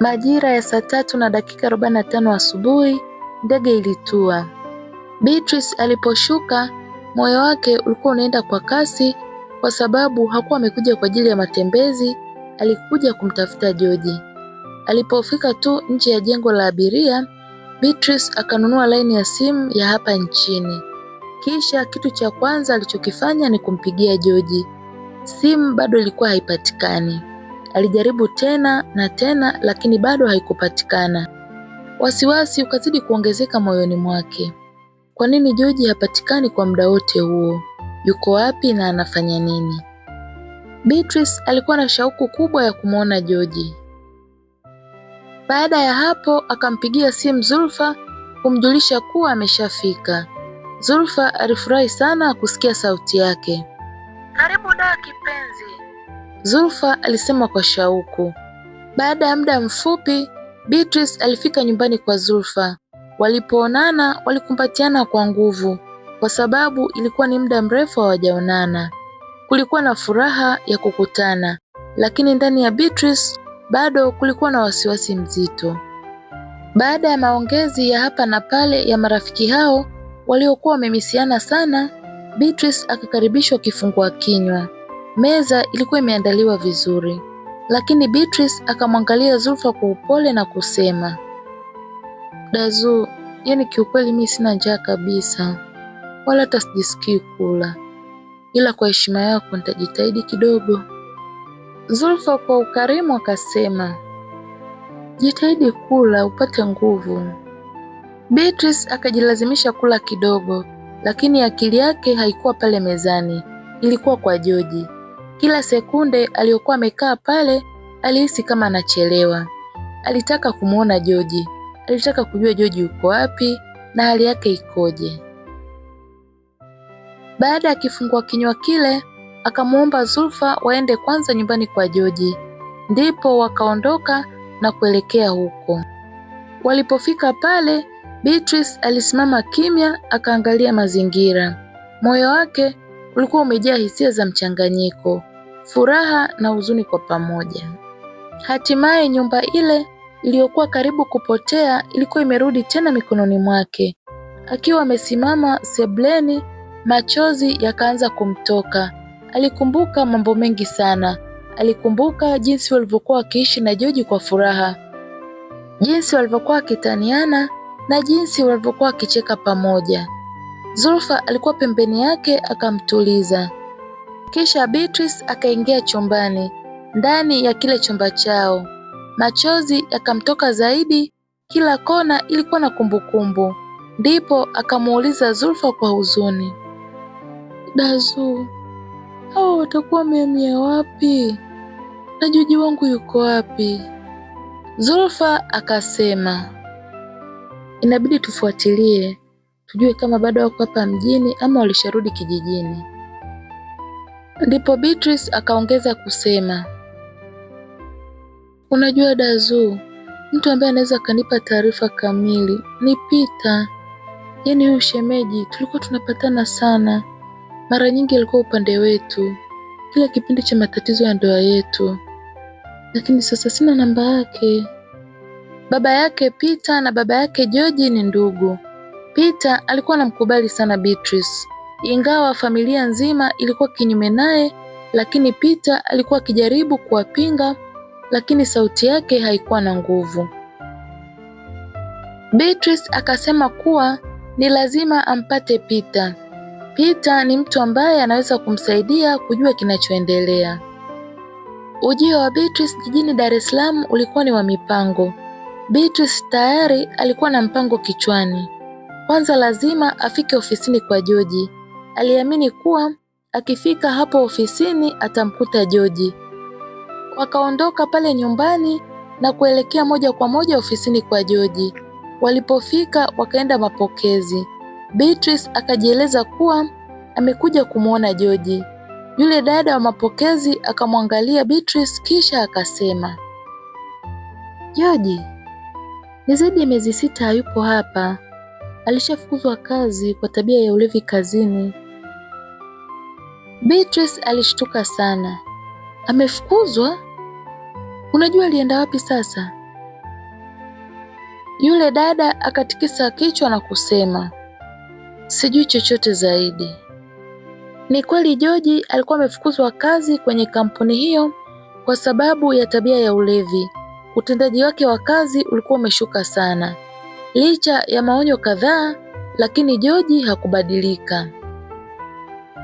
Majira ya saa 3:45 asubuhi, ndege ilitua. Beatrice aliposhuka, moyo wake ulikuwa unaenda kwa kasi kwa sababu hakuwa amekuja kwa ajili ya matembezi, alikuja kumtafuta George. Alipofika tu nje ya jengo la abiria, Beatrice akanunua laini ya simu ya hapa nchini. Kisha kitu cha kwanza alichokifanya ni kumpigia George. Simu bado ilikuwa haipatikani. Alijaribu tena na tena lakini bado haikupatikana. Wasiwasi ukazidi kuongezeka moyoni mwake. Kwa nini George hapatikani kwa muda wote huo? Yuko wapi na anafanya nini? Beatrice alikuwa na shauku kubwa ya kumwona George. Baada ya hapo akampigia simu Zulfa kumjulisha kuwa ameshafika. Zulfa alifurahi sana kusikia sauti yake. Karibu da kipenzi, Zulfa alisema kwa shauku. Baada ya muda mfupi, Beatrice alifika nyumbani kwa Zulfa. Walipoonana walikumbatiana kwa nguvu kwa sababu ilikuwa ni muda mrefu hawajaonana. Kulikuwa na furaha ya kukutana, lakini ndani ya Beatrice bado kulikuwa na wasiwasi mzito. Baada ya maongezi ya hapa na pale ya marafiki hao waliokuwa wamemisiana sana, Beatrice akakaribishwa kifungua kinywa. Meza ilikuwa imeandaliwa vizuri, lakini Beatrice akamwangalia Zulfa kwa upole na kusema, Dazu, yani kiukweli mimi sina njaa kabisa, wala hata sijisikii kula, ila kwa heshima yako nitajitahidi kidogo. Zulfa kwa ukarimu akasema, jitahidi kula upate nguvu. Beatrice akajilazimisha kula kidogo, lakini akili yake haikuwa pale mezani, ilikuwa kwa George. Kila sekunde aliyokuwa amekaa pale alihisi kama anachelewa. Alitaka kumuona George, alitaka kujua George yuko wapi na hali yake ikoje. Baada ya kifungua kinywa kile, akamuomba Zulfa waende kwanza nyumbani kwa George. Ndipo wakaondoka na kuelekea huko. Walipofika pale, Beatrice alisimama kimya akaangalia mazingira. Moyo wake ulikuwa umejaa hisia za mchanganyiko, furaha na huzuni kwa pamoja. Hatimaye nyumba ile iliyokuwa karibu kupotea ilikuwa imerudi tena mikononi mwake. Akiwa amesimama sebleni, machozi yakaanza kumtoka. Alikumbuka mambo mengi sana. Alikumbuka jinsi walivyokuwa wakiishi na George kwa furaha, jinsi walivyokuwa wakitaniana na jinsi walivyokuwa wakicheka pamoja. Zulfa alikuwa pembeni yake akamtuliza. Kisha Beatrice akaingia chumbani. Ndani ya kile chumba chao, machozi yakamtoka zaidi, kila kona ilikuwa na kumbukumbu. Ndipo akamuuliza Zulfa kwa huzuni, Dazu, hawa watakuwa wamehamia wapi? Na George wangu yuko wapi? Zulfa akasema, inabidi tufuatilie, tujue kama bado wako hapa mjini ama walisharudi kijijini. Ndipo Beatrice akaongeza kusema, unajua Dazu, mtu ambaye anaweza kanipa taarifa kamili ni Peter. Yaani huyu shemeji tulikuwa tunapatana sana. Mara nyingi alikuwa upande wetu kila kipindi cha matatizo ya ndoa yetu. Lakini sasa sina namba yake. Baba yake Peter na baba yake George ni ndugu. Peter alikuwa anamkubali sana Beatrice. Ingawa familia nzima ilikuwa kinyume naye, lakini Peter alikuwa akijaribu kuwapinga, lakini sauti yake haikuwa na nguvu. Beatrice akasema kuwa ni lazima ampate Peter. Peter ni mtu ambaye anaweza kumsaidia kujua kinachoendelea. Ujio wa Beatrice jijini Dar es Salaam ulikuwa ni wa mipango. Beatrice tayari alikuwa na mpango kichwani. Kwanza lazima afike ofisini kwa George. Aliamini kuwa akifika hapo ofisini atamkuta George. Wakaondoka pale nyumbani na kuelekea moja kwa moja ofisini kwa George. Walipofika wakaenda mapokezi. Beatrice akajieleza kuwa amekuja kumuona George. Yule dada wa mapokezi akamwangalia Beatrice kisha akasema, George, ni zaidi ya miezi 6 hayupo hapa. Alishafukuzwa kazi kwa tabia ya ulevi kazini. Beatrice alishtuka sana. Amefukuzwa? Unajua alienda wapi sasa? Yule dada akatikisa kichwa na kusema, sijui chochote zaidi. Ni kweli George alikuwa amefukuzwa kazi kwenye kampuni hiyo kwa sababu ya tabia ya ulevi. Utendaji wake wa kazi ulikuwa umeshuka sana. Licha ya maonyo kadhaa, lakini George hakubadilika.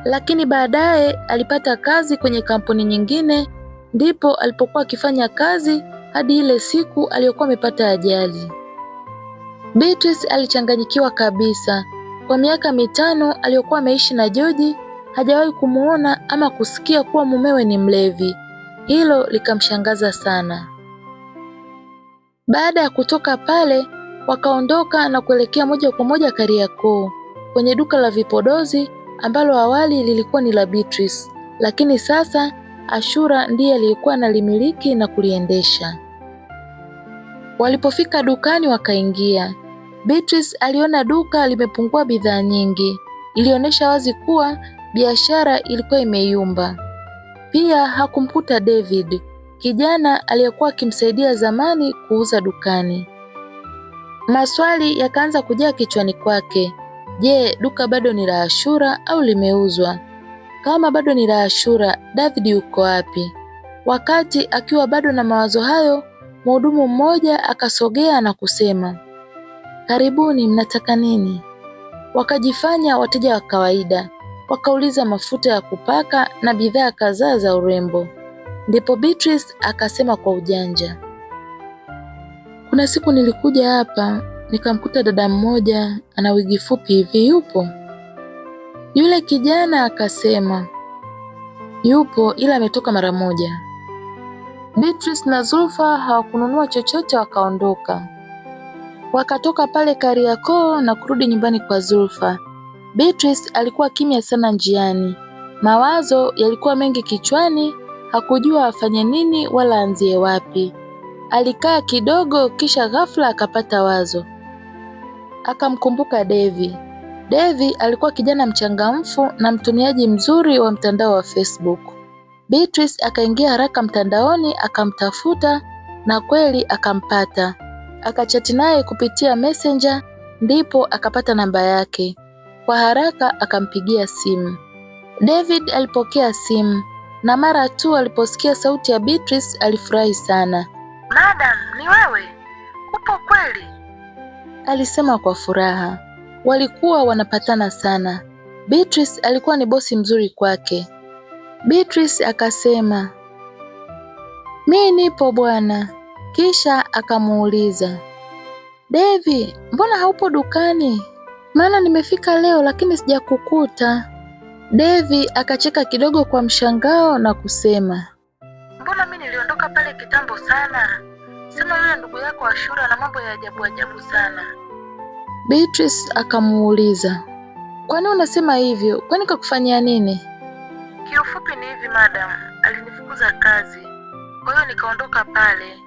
Lakini baadaye alipata kazi kwenye kampuni nyingine, ndipo alipokuwa akifanya kazi hadi ile siku aliyokuwa amepata ajali. Beatrice alichanganyikiwa kabisa. Kwa miaka 5 aliyokuwa ameishi na George, hajawahi kumuona ama kusikia kuwa mumewe ni mlevi. Hilo likamshangaza sana. Baada ya kutoka pale, wakaondoka na kuelekea moja kwa moja Kariakoo, kwenye duka la vipodozi ambalo awali lilikuwa ni la Beatrice, lakini sasa Ashura ndiye aliyekuwa analimiliki na kuliendesha. Walipofika dukani wakaingia. Beatrice aliona duka limepungua bidhaa nyingi. Ilionyesha wazi kuwa biashara ilikuwa imeyumba. Pia hakumkuta David, kijana aliyekuwa akimsaidia zamani kuuza dukani. Maswali yakaanza kujaa kichwani kwake. Je, duka bado ni la Ashura au limeuzwa? Kama bado ni la Ashura, David yuko wapi? Wakati akiwa bado na mawazo hayo, mhudumu mmoja akasogea na kusema, karibuni, mnataka nini? Wakajifanya wateja wa kawaida. Wakauliza mafuta ya kupaka na bidhaa kadhaa za urembo. Ndipo Beatrice akasema kwa ujanja, kuna siku nilikuja hapa nikamkuta dada mmoja ana wigi fupi hivi, yupo? Yule kijana akasema, yupo ila ametoka mara moja. Beatrice na Zulfa hawakununua chochote, wakaondoka. Wakatoka pale Kariakoo na kurudi nyumbani kwa Zulfa. Beatrice alikuwa kimya sana njiani. Mawazo yalikuwa mengi kichwani, hakujua afanye nini wala anzie wapi. Alikaa kidogo kisha ghafla akapata wazo. Akamkumbuka Devi. Devi alikuwa kijana mchangamfu na mtumiaji mzuri wa mtandao wa Facebook. Beatrice akaingia haraka mtandaoni akamtafuta na kweli akampata. Akachati naye kupitia Messenger, ndipo akapata namba yake. Kwa haraka akampigia simu. David alipokea simu na mara tu aliposikia sauti ya Beatrice alifurahi sana. Madam, ni wewe? Upo kweli? Alisema kwa furaha. Walikuwa wanapatana sana. Beatrice alikuwa ni bosi mzuri kwake. Beatrice akasema, mimi nipo bwana. Kisha akamuuliza, Devi, mbona haupo dukani? Maana nimefika leo lakini sijakukuta. Devi akacheka kidogo kwa mshangao na kusema, mbona mimi niliondoka pale kitambo sana? Sema yule ndugu yako Ashura na mambo ya ajabu ajabu sana. Beatrice akamuuliza, kwani unasema hivyo? Kwani kakufanyia nini? Kiufupi ni hivi madam, alinifukuza kazi. Kwa hiyo nikaondoka pale.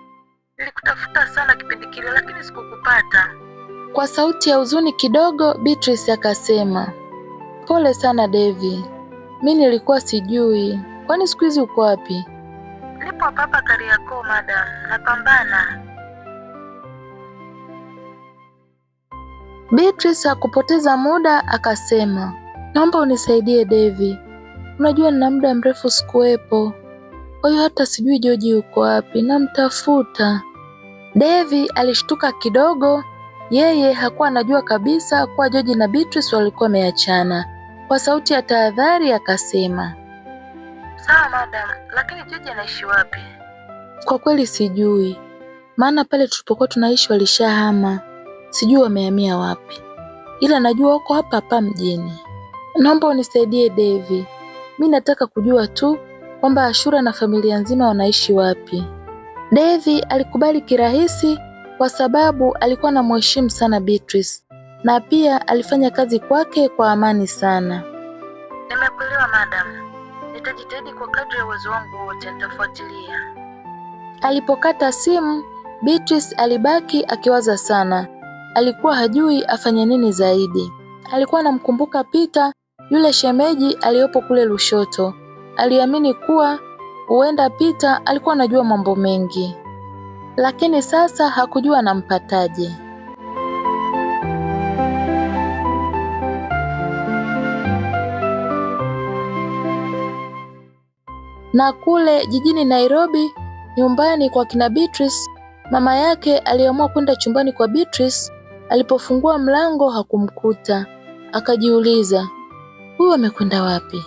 Nilikutafuta sana kipindi kile lakini sikukupata. Kwa sauti ya huzuni kidogo Beatrice akasema, pole sana Devi. Mimi nilikuwa sijui. Kwani siku hizi uko wapi? Nipo hapa Kariakoo madam, napambana. Beatrice hakupoteza muda akasema, naomba unisaidie Devi. Unajua nina muda mrefu sikuwepo. Kwa hiyo hata sijui George yuko wapi, namtafuta. Devi alishtuka kidogo. Yeye hakuwa anajua kabisa kuwa George na Beatrice walikuwa wameachana. Kwa sauti ya tahadhari akasema, sawa madam, lakini George anaishi wapi? Kwa kweli sijui. Maana pale tulipokuwa tunaishi walishahama. Sijui wamehamia wapi. Ila najua wako hapa hapa mjini. Naomba unisaidie Devi. Mimi nataka kujua tu kwamba Ashura na familia nzima wanaishi wapi. Devi alikubali kirahisi kwa sababu alikuwa anamheshimu sana Beatrice na pia alifanya kazi kwake kwa amani sana. Nimekuelewa madam. Nitajitahidi kwa kadri ya uwezo wangu wote, nitafuatilia. Alipokata simu, Beatrice alibaki akiwaza sana. Alikuwa hajui afanye nini zaidi. Alikuwa anamkumbuka Peter, yule shemeji aliyopo kule Lushoto. Aliamini kuwa huenda Peter alikuwa anajua mambo mengi. Lakini sasa hakujua anampataje. Na kule jijini Nairobi, nyumbani kwa kina Beatrice, mama yake aliamua kwenda chumbani kwa Beatrice. Alipofungua mlango hakumkuta. Akajiuliza, huyu amekwenda wapi?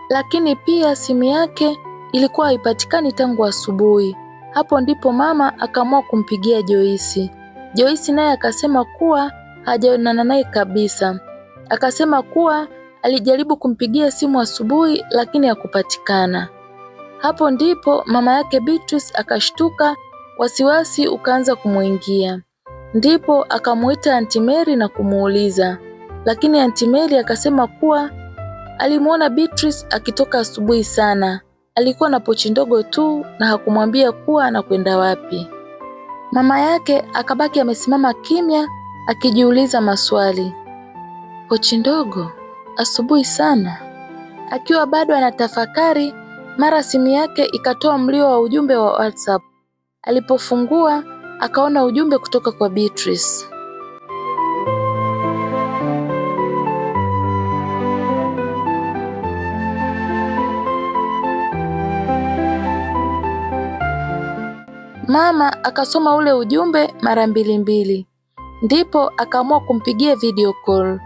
Lakini pia simu yake ilikuwa haipatikani tangu asubuhi. Hapo ndipo mama akaamua kumpigia Joyce. Joyce naye akasema kuwa hajaonana naye kabisa. Akasema kuwa alijaribu kumpigia simu asubuhi lakini hakupatikana. Hapo ndipo mama yake Beatrice akashtuka, wasiwasi ukaanza kumuingia. Ndipo akamuita Aunty Mary na kumuuliza. Lakini Aunty Mary akasema kuwa alimuona Beatrice akitoka asubuhi sana. Alikuwa na pochi ndogo tu na hakumwambia kuwa anakwenda wapi. Mama yake akabaki amesimama kimya akijiuliza maswali. Pochi ndogo? Asubuhi sana? Akiwa bado anatafakari, mara simu yake ikatoa mlio wa ujumbe wa WhatsApp. Alipofungua, akaona ujumbe kutoka kwa Beatrice. Mama akasoma ule ujumbe mara mbili. Ndipo akaamua kumpigia video call.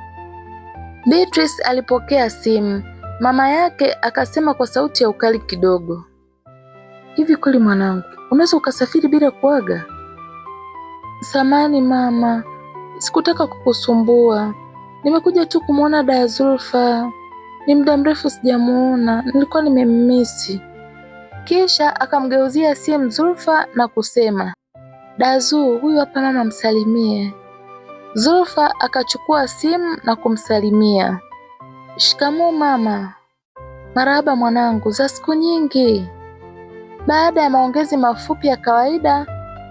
Beatrice alipokea simu. Mama yake akasema kwa sauti ya ukali kidogo, hivi kweli mwanangu, unaweza ukasafiri bila kuaga? Samahani mama, sikutaka kukusumbua. Nimekuja tu kumuona dada Zulfa. Ni muda mrefu sijamuona, nilikuwa nimemmisi. Kisha akamgeuzia simu Zulfa na kusema, Dazu, huyu hapa mama, msalimie. Zulfa akachukua simu na kumsalimia. Shikamoo mama. Marahaba mwanangu, za siku nyingi. Baada ya maongezi mafupi ya kawaida,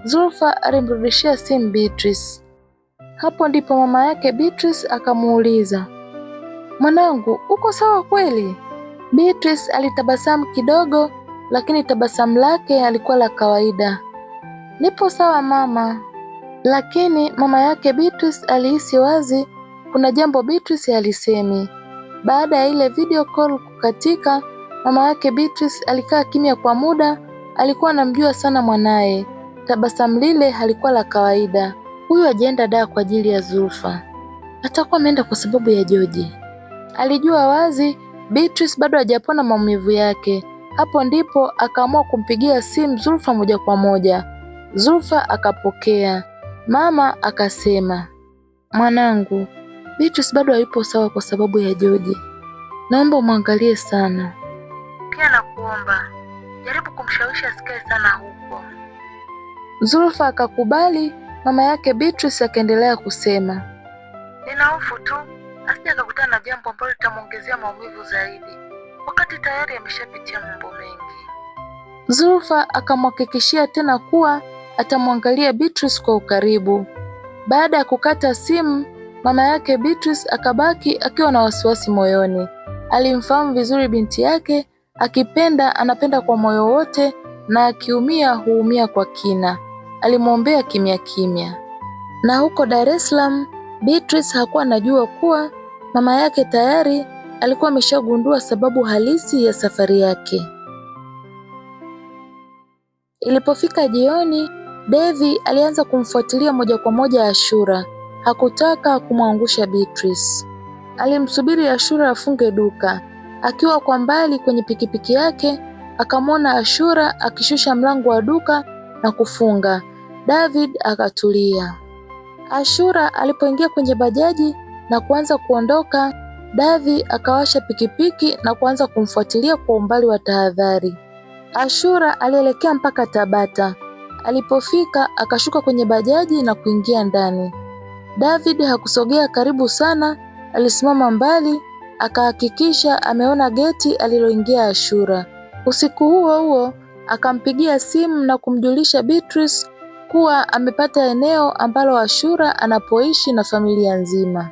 Zulfa alimrudishia simu Beatrice. Hapo ndipo mama yake Beatrice akamuuliza, mwanangu, uko sawa kweli? Beatrice alitabasamu kidogo, lakini tabasamu lake alikuwa la kawaida. Nipo sawa mama. Lakini mama yake Beatrice alihisi wazi kuna jambo Beatrice alisemi. Baada ya ile video call kukatika, mama yake Beatrice alikaa kimya kwa muda. Alikuwa anamjua sana mwanaye. Tabasamu lile halikuwa la kawaida. Huyu hajaenda daa kwa ajili ya Zulfa, atakuwa ameenda kwa sababu ya George. Alijua wazi Beatrice bado hajapona maumivu yake. Hapo ndipo akaamua kumpigia simu Zulfa moja kwa moja. Zulfa akapokea. Mama akasema, mwanangu, Beatrice bado hayupo sawa kwa sababu ya George. Naomba umwangalie sana. Pia nakuomba jaribu kumshawishi asikae sana huko. Zulfa akakubali. Mama yake Beatrice akaendelea kusema, nina hofu tu asije akakutana na jambo ambalo litamuongezea maumivu zaidi, wakati tayari ameshapitia mambo mengi. Zulfa akamhakikishia tena kuwa atamwangalia Beatrice kwa ukaribu. Baada ya kukata simu, mama yake Beatrice akabaki akiwa na wasiwasi moyoni. Alimfahamu vizuri binti yake, akipenda anapenda kwa moyo wote na akiumia huumia kwa kina. Alimwombea kimya kimya. Na huko Dar es Salaam, Beatrice hakuwa anajua kuwa mama yake tayari alikuwa ameshagundua sababu halisi ya safari yake. Ilipofika jioni, Devi alianza kumfuatilia moja kwa moja Ashura. Hakutaka kumwangusha Beatrice. Alimsubiri Ashura afunge duka. Akiwa kwa mbali kwenye pikipiki yake, akamwona Ashura akishusha mlango wa duka na kufunga. David akatulia. Ashura alipoingia kwenye bajaji na kuanza kuondoka, David akawasha pikipiki na kuanza kumfuatilia kwa umbali wa tahadhari. Ashura alielekea mpaka Tabata. Alipofika akashuka kwenye bajaji na kuingia ndani. David hakusogea karibu sana, alisimama mbali, akahakikisha ameona geti aliloingia Ashura. Usiku huo huo akampigia simu na kumjulisha Beatrice kuwa amepata eneo ambalo Ashura anapoishi na familia nzima.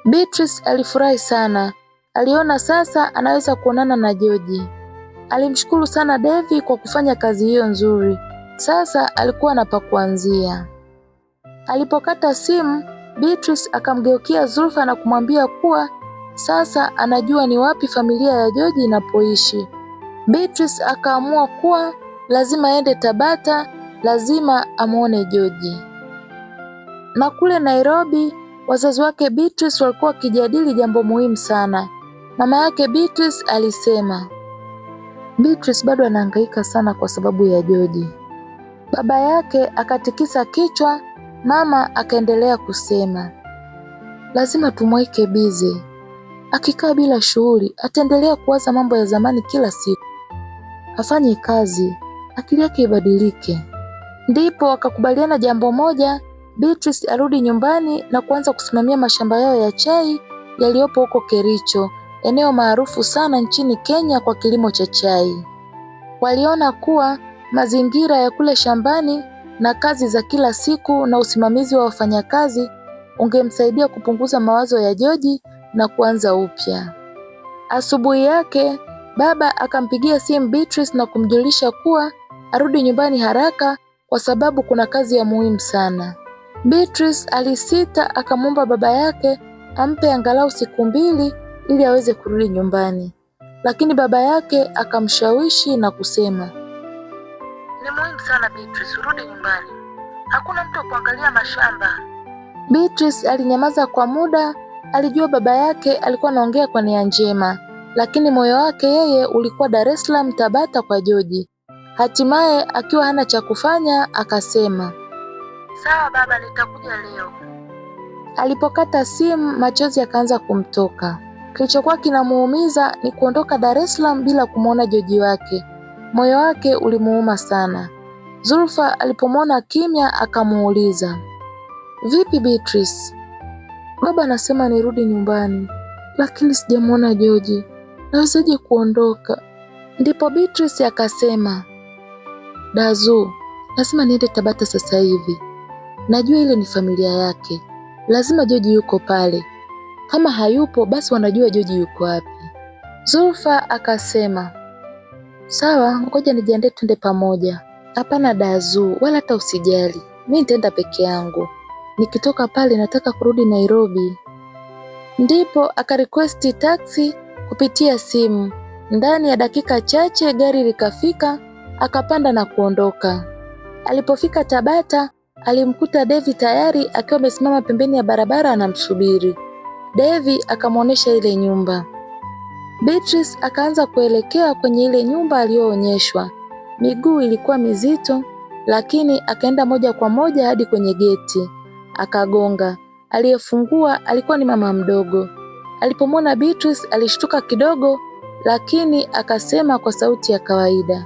Beatrice alifurahi sana. Aliona sasa anaweza kuonana na George. Alimshukuru sana Devi kwa kufanya kazi hiyo nzuri. Sasa alikuwa na pa kuanzia. Alipokata simu, Beatrice akamgeukia Zulfa na kumwambia kuwa sasa anajua ni wapi familia ya George inapoishi. Beatrice akaamua kuwa lazima aende Tabata, lazima amuone George. Na kule Nairobi, wazazi wake Beatrice walikuwa wakijadili jambo muhimu sana. Mama yake Beatrice alisema, Beatrice bado anahangaika sana kwa sababu ya George. Baba yake akatikisa kichwa, mama akaendelea kusema, lazima tumweke bize. Akikaa bila shughuli, ataendelea kuwaza mambo ya zamani kila siku. Afanye kazi, akili yake ibadilike. Ndipo wakakubaliana jambo moja, Beatrice arudi nyumbani na kuanza kusimamia mashamba yao ya chai yaliyopo huko Kericho, eneo maarufu sana nchini Kenya kwa kilimo cha chai. Waliona kuwa mazingira ya kule shambani na kazi za kila siku na usimamizi wa wafanyakazi ungemsaidia kupunguza mawazo ya George na kuanza upya. Asubuhi yake, baba akampigia simu Beatrice na kumjulisha kuwa arudi nyumbani haraka kwa sababu kuna kazi ya muhimu sana. Beatrice alisita, akamwomba baba yake ampe angalau siku 2 ili aweze kurudi nyumbani. Lakini baba yake akamshawishi na kusema, ni muhimu sana Beatrice, urudi nyumbani. Hakuna mtu wa kuangalia mashamba. Beatrice alinyamaza kwa muda, alijua baba yake alikuwa anaongea kwa nia njema, lakini moyo wake yeye ulikuwa Dar es Salaam, Tabata kwa George. Hatimaye akiwa hana cha kufanya akasema, sawa baba, nitakuja leo. Alipokata simu, machozi yakaanza kumtoka. Kilichokuwa kinamuumiza ni kuondoka Dar es Salaam bila kumwona George wake. Moyo wake ulimuuma sana. Zulfa alipomwona kimya akamuuliza, vipi Beatrice? Baba anasema nirudi nyumbani, lakini sijamwona George. Nawezaje kuondoka? Ndipo Beatrice akasema, Dazu, lazima niende Tabata sasa hivi. Najua ile ni familia yake. Lazima George yuko pale. Kama hayupo basi wanajua George yuko wapi. Zulfa akasema, sawa, ngoja nijiandae twende pamoja. Hapana Dazu, wala hata usijali. Mimi nitaenda peke yangu. Nikitoka pale nataka kurudi Nairobi. Ndipo akarequesti taxi kupitia simu. Ndani ya dakika chache gari likafika, akapanda na kuondoka. Alipofika Tabata, alimkuta Devi tayari akiwa amesimama pembeni ya barabara anamsubiri. Devi akamwonyesha ile nyumba. Beatrice akaanza kuelekea kwenye ile nyumba aliyoonyeshwa. Miguu ilikuwa mizito, lakini akaenda moja kwa moja hadi kwenye geti. Akagonga. Aliyefungua alikuwa ni mama mdogo. Alipomwona Beatrice alishtuka kidogo, lakini akasema kwa sauti ya kawaida,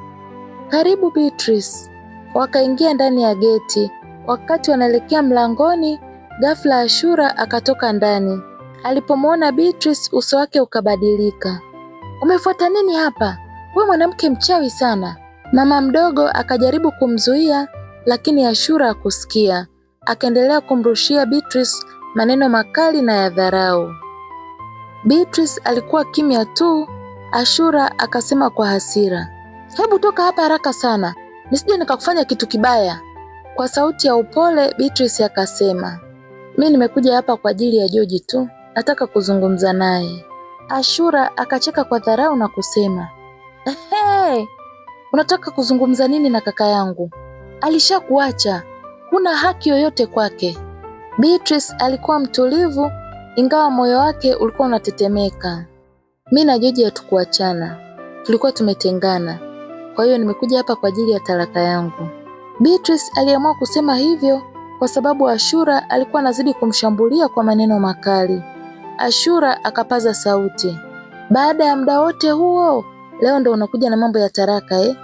karibu Beatrice. Wakaingia ndani ya geti. Wakati wanaelekea mlangoni, ghafla Ashura akatoka ndani. Alipomwona Beatrice uso wake ukabadilika. Umefuata nini hapa? Wewe mwanamke mchawi sana. Mama mdogo akajaribu kumzuia, lakini Ashura hakusikia. Akaendelea kumrushia Beatrice maneno makali na ya dharau. Beatrice alikuwa kimya tu. Ashura akasema kwa hasira, hebu toka hapa haraka sana, nisije nikakufanya kitu kibaya. Kwa sauti ya upole Beatrice akasema, mimi nimekuja hapa kwa ajili ya George tu, nataka kuzungumza naye. Ashura akacheka kwa dharau na kusema, hey, unataka kuzungumza nini na kaka yangu? Alishakuacha, huna haki yoyote kwake. Beatrice alikuwa mtulivu, ingawa moyo wake ulikuwa unatetemeka. Mimi na George hatukuachana, tulikuwa tumetengana. Kwa hiyo nimekuja hapa kwa ajili ya talaka yangu. Beatrice aliamua kusema hivyo kwa sababu Ashura alikuwa anazidi kumshambulia kwa maneno makali. Ashura akapaza sauti, baada ya muda wote huo, leo ndo unakuja na mambo ya talaka eh?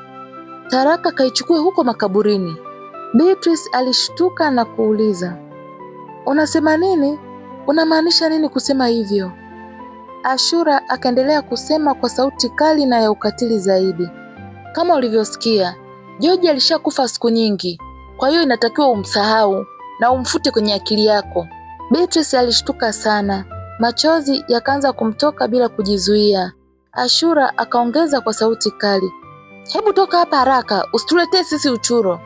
Talaka kaichukue huko makaburini. Beatrice alishtuka na kuuliza, unasema nini? Unamaanisha nini kusema hivyo? Ashura akaendelea kusema kwa sauti kali na ya ukatili zaidi, kama ulivyosikia, George alishakufa siku nyingi, kwa hiyo inatakiwa umsahau na umfute kwenye akili yako. Beatrice alishtuka sana, machozi yakaanza kumtoka bila kujizuia. Ashura akaongeza kwa sauti kali, hebu toka hapa haraka, usituletee sisi uchuro.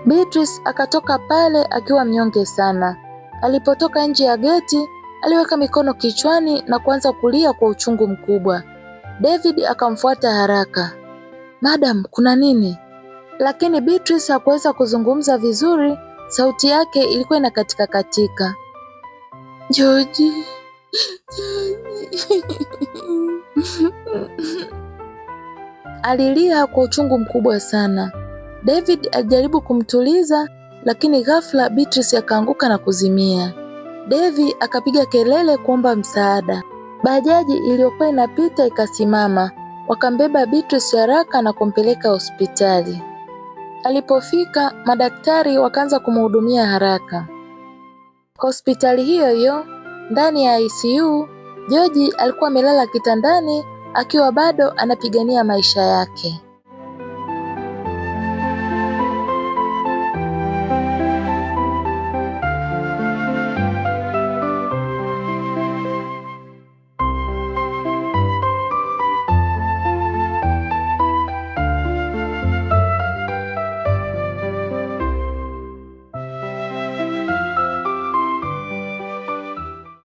Beatrice akatoka pale akiwa mnyonge sana. Alipotoka nje ya geti, aliweka mikono kichwani na kuanza kulia kwa uchungu mkubwa. David akamfuata haraka. Madam, kuna nini? Lakini Beatrice hakuweza kuzungumza vizuri, sauti yake ilikuwa inakatika katika. George. Alilia kwa uchungu mkubwa sana. David alijaribu kumtuliza, lakini ghafla Beatrice akaanguka na kuzimia. Devi akapiga kelele kuomba msaada. Bajaji iliyokuwa inapita ikasimama. Wakambeba Beatrice haraka na kumpeleka hospitali. Alipofika, madaktari wakaanza kumhudumia haraka. Hospitali hiyo hiyo, ndani ya ICU, George alikuwa amelala kitandani akiwa bado anapigania maisha yake.